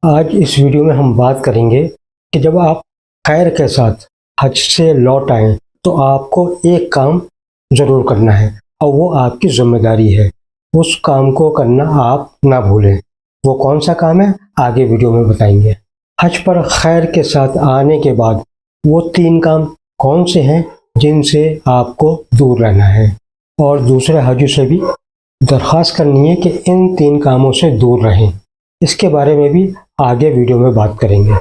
آج اس ویڈیو میں ہم بات کریں گے کہ جب آپ خیر کے ساتھ حج سے لوٹ آئیں تو آپ کو ایک کام ضرور کرنا ہے اور وہ آپ کی ذمہ داری ہے۔ اس کام کو کرنا آپ نہ بھولیں۔ وہ کون سا کام ہے آگے ویڈیو میں بتائیں گے۔ حج پر خیر کے ساتھ آنے کے بعد وہ 3 کام کون سے ہیں جن سے آپ کو دور رہنا ہے، اور دوسرے حجوں سے بھی درخواست کرنی ہے کہ ان 3 کاموں سے دور رہیں۔ اس کے بارے میں بھی آگے ویڈیو میں بات کریں گے۔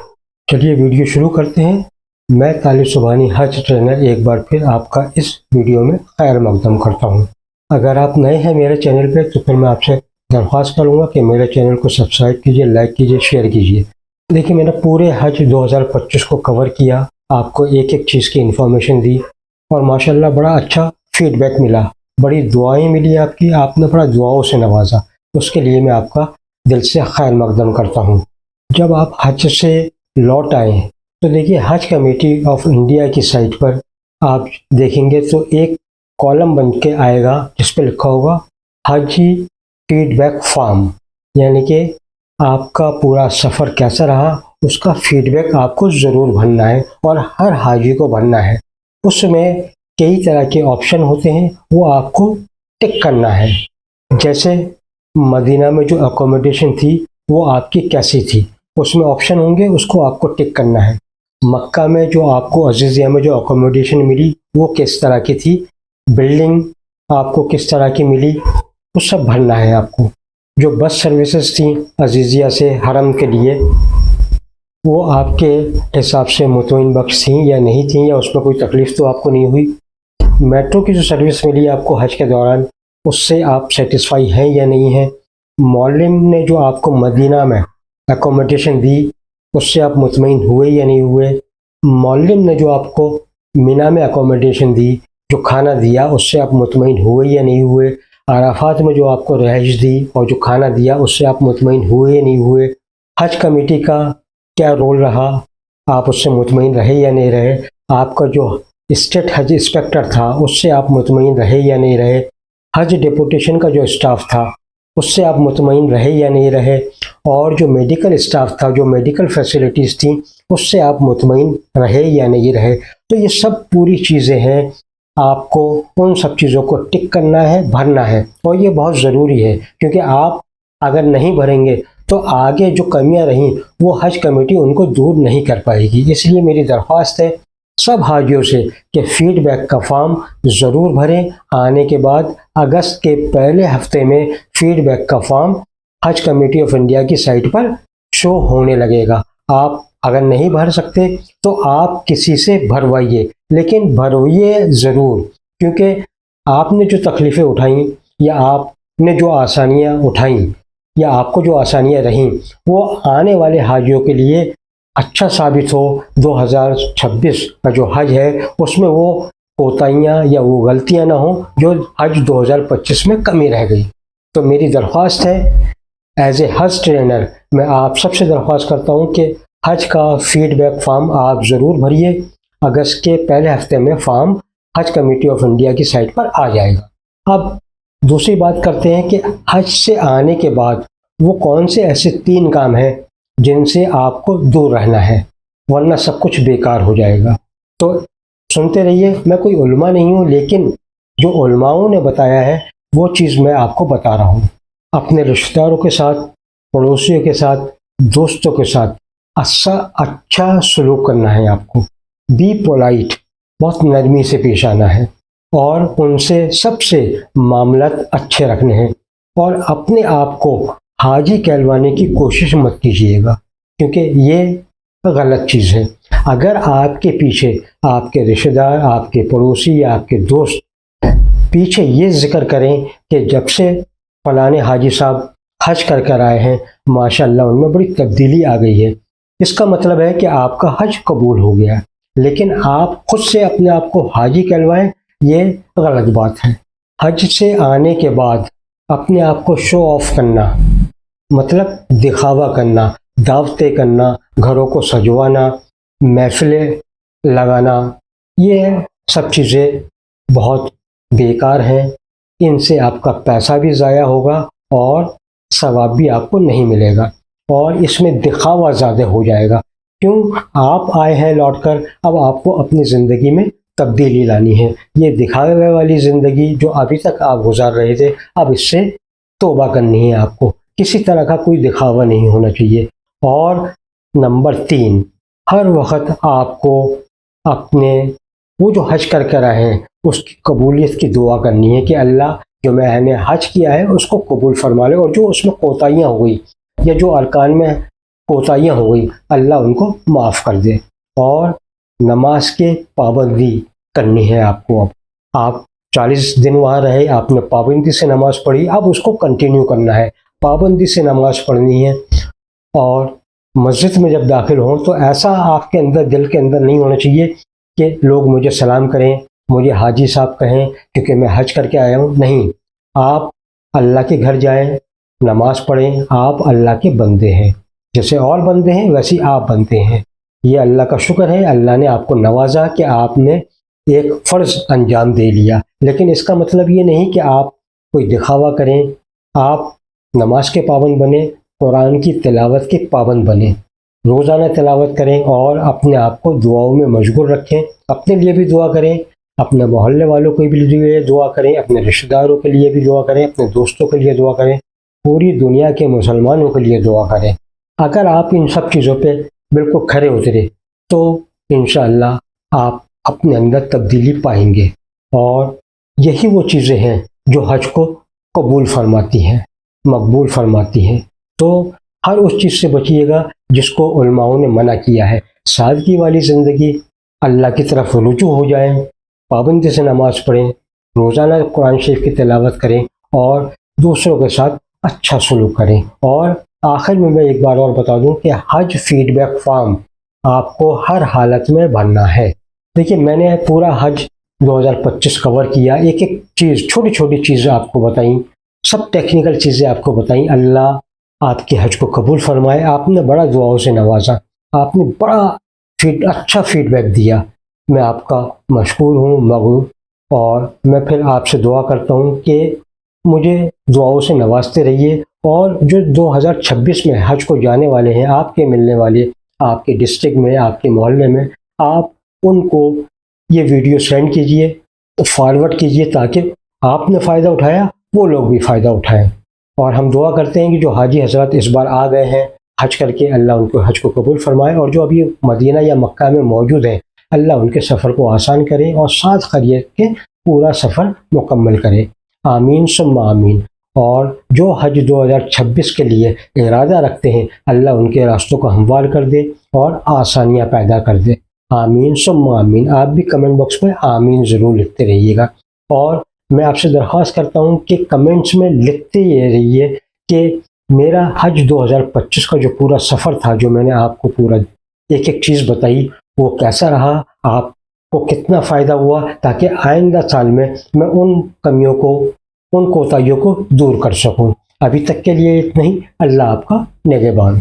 چلیے ویڈیو شروع کرتے ہیں۔ میں طالب سبحانی حج ٹرینر ایک بار پھر آپ کا اس ویڈیو میں خیر مقدم کرتا ہوں۔ اگر آپ نئے ہیں میرے چینل پہ تو پھر میں آپ سے درخواست کروں گا کہ میرے چینل کو سبسکرائب کیجیے، لائک کیجیے، شیئر کیجیے۔ دیکھیے میں نے پورے حج 2025 کو کور کیا، آپ کو ایک ایک چیز کی انفارمیشن دی، اور ماشاءاللہ بڑا اچھا فیڈ بیک ملا، بڑی دعائیں ملی آپ نے بڑا دعاؤں سے نوازا۔ اس کے لیے میں آپ کا دل سے خیر مقدم کرتا ہوں۔ جب آپ حج سے لوٹ آئیں تو دیکھیے حج کمیٹی آف انڈیا کی سائٹ پر آپ دیکھیں گے تو ایک کالم بن کے آئے گا جس پہ لکھا ہوگا حجی فیڈ بیک فارم، یعنی کہ آپ کا پورا سفر کیسا رہا اس کا فیڈ بیک آپ کو ضرور بھرنا ہے، اور ہر حاجی کو بھرنا ہے۔ اس میں کئی طرح کے آپشن ہوتے ہیں، وہ آپ کو ٹک کرنا ہے۔ جیسے مدینہ میں جو اکوموڈیشن تھی وہ آپ کی کیسی تھی، اس میں آپشن ہوں گے، اس کو آپ کو ٹک کرنا ہے۔ مکہ میں جو آپ کو عزیزیہ میں جو اکوموڈیشن ملی وہ کس طرح کی تھی، بلڈنگ آپ کو کس طرح کی ملی، وہ سب بھرنا ہے آپ کو۔ جو بس سروسز تھیں عزیزیہ سے حرم کے لیے، وہ آپ کے حساب سے مطمئن بخش تھیں یا نہیں تھیں، یا اس میں کوئی تکلیف تو آپ کو نہیں ہوئی۔ میٹرو کی جو سروس ملی آپ کو حج کے دوران، اس سے آپ سیٹسفائی ہیں یا نہیں ہیں۔ معلم نے جو آپ کو مدینہ میں اکوموڈیشن دی اس سے آپ مطمئن ہوئے یا نہیں ہوئے۔ معلم نے جو آپ کو مینا میں اکوموڈیشن دی، جو کھانا دیا، اس سے آپ مطمئن ہوئے یا نہیں ہوئے۔ عرفات میں جو آپ کو رہائش دی اور جو کھانا دیا اس سے آپ مطمئن ہوئے یا نہیں ہوئے۔ حج کمیٹی کا کیا رول رہا، آپ اس سے مطمئن رہے یا نہیں رہے۔ آپ کا جو اسٹیٹ حج انسپیکٹر تھا اس سے آپ مطمئن رہے یا نہیں رہے۔ حج ڈیپوٹیشن کا جو اسٹاف تھا اس سے آپ مطمئن رہے یا نہیں رہے، اور جو میڈیکل اسٹاف تھا، جو میڈیکل فیسلٹیز تھیں، اس سے آپ مطمئن رہے یا نہیں رہے۔ تو یہ سب پوری چیزیں ہیں، آپ کو ان سب چیزوں کو ٹک کرنا ہے، بھرنا ہے، اور یہ بہت ضروری ہے، کیونکہ آپ اگر نہیں بھریں گے تو آگے جو کمیاں رہیں وہ حج کمیٹی ان کو دور نہیں کر پائے گی۔ اس لیے میری درخواست ہے سب حاجیوں سے کہ فیڈ بیک کا فارم ضرور بھریں۔ آنے کے بعد اگست کے پہلے ہفتے میں فیڈ بیک کا form Hajj committee of India کی سائٹ پر شو ہونے لگے گا۔ آپ اگر نہیں بھر سکتے تو آپ کسی سے بھروائیے، لیکن بھروئیے ضرور، کیونکہ آپ نے جو تکلیفیں اٹھائیں یا آپ نے جو آسانیاں اٹھائیں یا آپ کو جو آسانیاں رہیں وہ آنے والے حاجیوں کے لیے اچھا ثابت ہو۔ 2026 کا جو حج ہے اس میں وہ کوتاہیاں یا وہ غلطیاں نہ ہوں جو حج 2025 میں کمی رہ گئی۔ تو میری درخواست ہے ایز اے حج ٹرینر، میں آپ سب سے درخواست کرتا ہوں کہ حج کا فیڈ بیک فارم آپ ضرور بھریے۔ اگست کے پہلے ہفتے میں form Hajj committee of India کی سائٹ پر آ جائے گا۔ اب دوسری بات کرتے ہیں کہ حج سے آنے کے بعد وہ کون سے ایسے 3 کام ہیں جن سے آپ کو دور رہنا ہے، ورنہ سب کچھ بیکار ہو جائے گا۔ تو سنتے رہیے، میں کوئی علماء نہیں ہوں، لیکن جو علماؤں نے بتایا ہے وہ چیز میں آپ کو بتا رہا ہوں۔ اپنے رشتہ داروں کے ساتھ، پڑوسیوں کے ساتھ، دوستوں کے ساتھ اچھا سلوک کرنا ہے آپ کو۔ بی پولائٹ، بہت نرمی سے پیش آنا ہے، اور ان سے سب سے معاملات اچھے رکھنے ہیں، اور اپنے آپ کو حاجی کہلوانے کی کوشش مت کیجیے گا، کیونکہ یہ غلط چیز ہے۔ اگر آپ کے پیچھے آپ کے رشتہ دار، آپ کے پڑوسی یا آپ کے دوست پیچھے یہ ذکر کریں کہ جب سے فلانے حاجی صاحب حج کر آئے ہیں ماشاءاللہ ان میں بڑی تبدیلی آ گئی ہے، اس کا مطلب ہے کہ آپ کا حج قبول ہو گیا، لیکن آپ خود سے اپنے آپ کو حاجی کہلوائیں، یہ غلط بات ہے۔ حج سے آنے کے بعد اپنے آپ کو شو آف کرنا، مطلب دکھاوا کرنا، دعوتیں کرنا، گھروں کو سجوانا، محفلیں لگانا، یہ سب چیزیں بہت بیکار ہیں۔ ان سے آپ کا پیسہ بھی ضائع ہوگا اور ثواب بھی آپ کو نہیں ملے گا۔ اور اس میں دکھاوا زیادہ ہو جائے گا. کیوں؟ آپ آئے ہیں لوٹ کر، اب آپ کو اپنی زندگی میں تبدیلی لانی ہے. یہ دکھاوے والی زندگی جو ابھی تک آپ گزار رہے تھے، اب اس سے توبہ کرنی ہے آپ کو. کسی طرح کا کوئی دکھاوا نہیں ہونا چاہیے. اور نمبر 3، ہر وقت آپ کو اپنے وہ جو حج کر کے رہے ہیں اس کی قبولیت کی دعا کرنی ہے کہ اللہ جو میں نے حج کیا ہے اس کو قبول فرما لے، اور جو اس میں کوتاہیاں ہو گئی یا جو ارکان میں کوتاہیاں ہو گئی اللہ ان کو معاف کر دے. اور نماز کے پابندی کرنی ہے آپ کو. اب آپ 40 دن وہاں رہے، آپ نے پابندی سے نماز پڑھی، اب اس کو کنٹینیو کرنا ہے. پابندی سے نماز پڑھنی ہے. اور مسجد میں جب داخل ہوں تو ایسا آپ کے اندر دل کے اندر نہیں ہونا چاہیے کہ لوگ مجھے سلام کریں، مجھے حاجی صاحب کہیں کیونکہ میں حج کر کے آیا ہوں. نہیں، آپ اللہ کے گھر جائیں، نماز پڑھیں. آپ اللہ کے بندے ہیں، جیسے اور بندے ہیں ویسے آپ بندے ہیں. یہ اللہ کا شکر ہے، اللہ نے آپ کو نوازا کہ آپ نے ایک فرض انجام دے لیا. لیکن اس کا مطلب یہ نہیں کہ آپ کوئی دکھاوا کریں. آپ نماز کے پابند بنیں، قرآن کی تلاوت کے پابند بنیں، روزانہ تلاوت کریں اور اپنے آپ کو دعاؤں میں مشغول رکھیں. اپنے لیے بھی دعا کریں، اپنے محلے والوں کے لیے دعا کریں، اپنے رشتہ داروں کے لیے بھی دعا کریں، اپنے دوستوں کے لیے دعا کریں، پوری دنیا کے مسلمانوں کے لیے دعا کریں. اگر آپ ان سب چیزوں پہ بالکل کھرے اترے تو انشاءاللہ آپ اپنے اندر تبدیلی پائیں گے. اور یہی وہ چیزیں ہیں جو حج کو قبول فرماتی ہیں، مقبول فرماتی ہیں. تو ہر اس چیز سے بچیے گا جس کو علماؤں نے منع کیا ہے. سادگی والی زندگی، اللہ کی طرف رجوع ہو جائیں، پابندی سے نماز پڑھیں، روزانہ قرآن شریف کی تلاوت کریں اور دوسروں کے ساتھ اچھا سلوک کریں. اور آخر میں ایک بار اور بتا دوں کہ حج فیڈ بیک فارم آپ کو ہر حالت میں بھرنا ہے. دیکھیے، میں نے پورا حج 2025 کور کیا، ایک ایک چیز، چھوٹی چھوٹی چیزیں آپ کو بتائیں، سب ٹیکنیکل چیزیں آپ کو بتائیں. اللہ آپ کے حج کو قبول فرمائے. آپ نے بڑا دعاؤں سے نوازا، آپ نے بڑا اچھا فیڈ بیک دیا. میں آپ کا مشکور ہوں، مغرور. اور میں پھر آپ سے دعا کرتا ہوں کہ مجھے دعاؤں سے نوازتے رہیے. اور جو 2026 میں حج کو جانے والے ہیں، آپ کے ملنے والے، آپ کے ڈسٹرکٹ میں، آپ کے محلے میں، آپ ان کو یہ ویڈیو سینڈ کیجئے، فارورڈ کیجئے، تاکہ آپ نے فائدہ اٹھایا وہ لوگ بھی فائدہ اٹھائیں. اور ہم دعا کرتے ہیں کہ جو حاجی حضرات اس بار آ گئے ہیں حج کر کے، اللہ ان کو حج کو قبول فرمائے. اور جو ابھی مدینہ یا مکہ میں موجود ہیں، اللہ ان کے سفر کو آسان کرے اور ساتھ خیریت کے پورا سفر مکمل کرے. آمین ثم آمین. اور جو حج 2026 کے لیے ارادہ رکھتے ہیں، اللہ ان کے راستوں کو ہموار کر دے اور آسانیاں پیدا کر دے. آمین ثم آمین. آپ بھی کمنٹ باکس میں آمین ضرور لکھتے رہیے گا. اور میں آپ سے درخواست کرتا ہوں کہ کمنٹس میں لکھتے یہ رہیے کہ میرا حج 2025 کا جو پورا سفر تھا، جو میں نے آپ کو پورا ایک ایک چیز بتائی، وہ کیسا رہا، آپ کو کتنا فائدہ ہوا، تاکہ آئندہ سال میں ان کمیوں کو، ان کوتاہیوں کو دور کر سکوں. ابھی تک کے لیے اتنا ہی. اللہ آپ کا نگہبان.